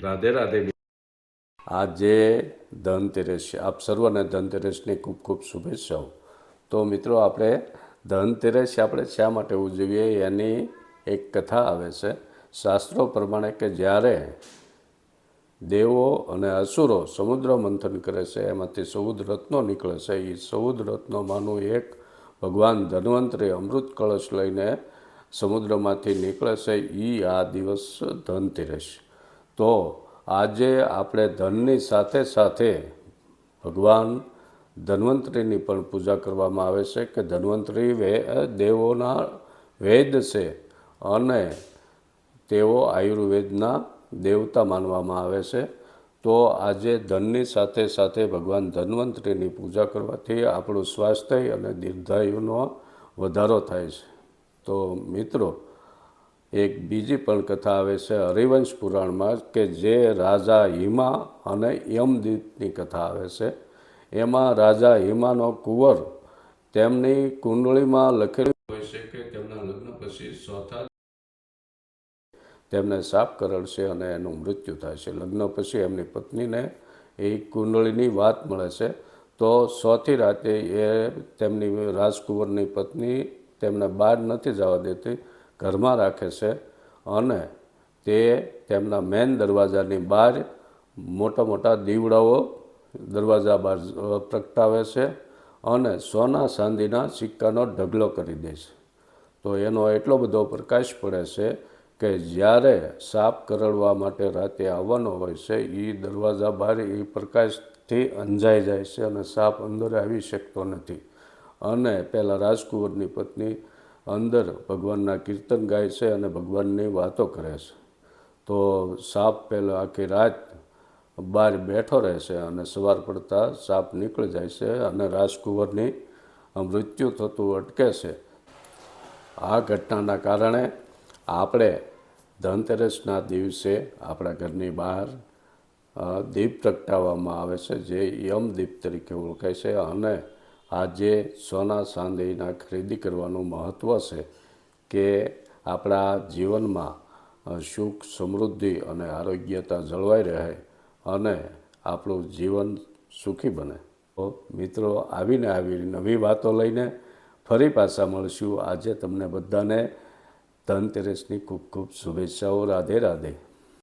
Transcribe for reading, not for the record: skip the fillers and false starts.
રાધે રાધે. આજે ધનતેરસ છે. આપ સર્વને ધનતેરસની ખૂબ ખૂબ શુભેચ્છાઓ. તો મિત્રો, આપણે ધનતેરસ આપણે શા માટે ઉજવીએ એની એક કથા આવે છે શાસ્ત્રો પ્રમાણે કે જ્યારે દેવો અને અસુરો સમુદ્ર મંથન કરે છે, એમાંથી 14 રત્નો નીકળે છે. એ 14 રત્નોમાંનું એક ભગવાન ધન્વંતરી અમૃત કળશ લઈને સમુદ્રમાંથી નીકળે છે. એ આ દિવસ ધનતેરસ. તો આજે આપણે ધનની સાથે સાથે ભગવાન ધન્વંતરીની પણ પૂજા કરવામાં આવે છે કે ધન્વંતરી દેવોના વેદ છે અને તેઓ આયુર્વેદના દેવતા માનવામાં આવે છે. તો આજે ધનની સાથે સાથે ભગવાન ધન્વંતરીની પૂજા કરવાથી આપણું સ્વાસ્થ્ય અને દીર્ઘાયુનો વધારો થાય છે. તો મિત્રો, એક બીજી પણ કથા આવે છે હરિવંશ પુરાણમાં કે જે રાજા હિમા અને યમદૂતની કથા આવે છે. એમાં રાજા હિમાનો કુંવર તેમની કુંડળીમાં લખેલું હોય છે કે તેમના લગ્ન પછી ચોથા તેમને સાપ કરડશે અને એનું મૃત્યુ થાય છે. લગ્ન પછી એમની પત્નીને એ કુંડળીની વાત મળે છે. તો ચોથી રાતે એ તેમની રાજકુંવરની પત્ની તેમને બહાર નથી જવા દેતી, ઘરમાં રાખે છે અને તે તેમના મેન દરવાજાની બહાર મોટા મોટા દીવડાઓ દરવાજા બહાર પ્રગટાવે છે અને સોના ચાંદીના સિક્કાનો ઢગલો કરી દે છે. તો એનો એટલો બધો પ્રકાશ પડે છે કે જ્યારે સાપ કરડવા માટે રાતે આવવાનો હોય છે એ દરવાજા બહાર એ પ્રકાશથી અંજાઈ જાય છે અને સાપ અંદર આવી શકતો નથી. અને પહેલાં રાજકુંવરની પત્ની અંદર ભગવાનના કીર્તન ગાય છે અને ભગવાનની વાતો કરે છે. તો સાપ પહેલાં આખી રાત બહાર બેઠો રહે છે અને સવાર પડતા સાપ નીકળી જાય છે અને રાજકુંવરની મૃત્યુ થતું અટકે છે. આ ઘટનાના કારણે આપણે ધનતેરસના દિવસે આપણા ઘરની બહાર દીપ પ્રગટાવવામાં આવે છે જે યમદીપ તરીકે ઓળખાય છે. અને આજે સોના ચાંદીના ખરીદી કરવાનું મહત્ત્વ છે કે આપણા જીવનમાં સુખ, સમૃદ્ધિ અને આરોગ્યતા જળવાઈ રહે અને આપણું જીવન સુખી બને. તો મિત્રો, આવીને આવી નવી વાતો લઈને ફરી પાછા મળશું. આજે તમને બધાને ધનતેરસની ખૂબ ખૂબ શુભેચ્છાઓ. રાધે રાધે.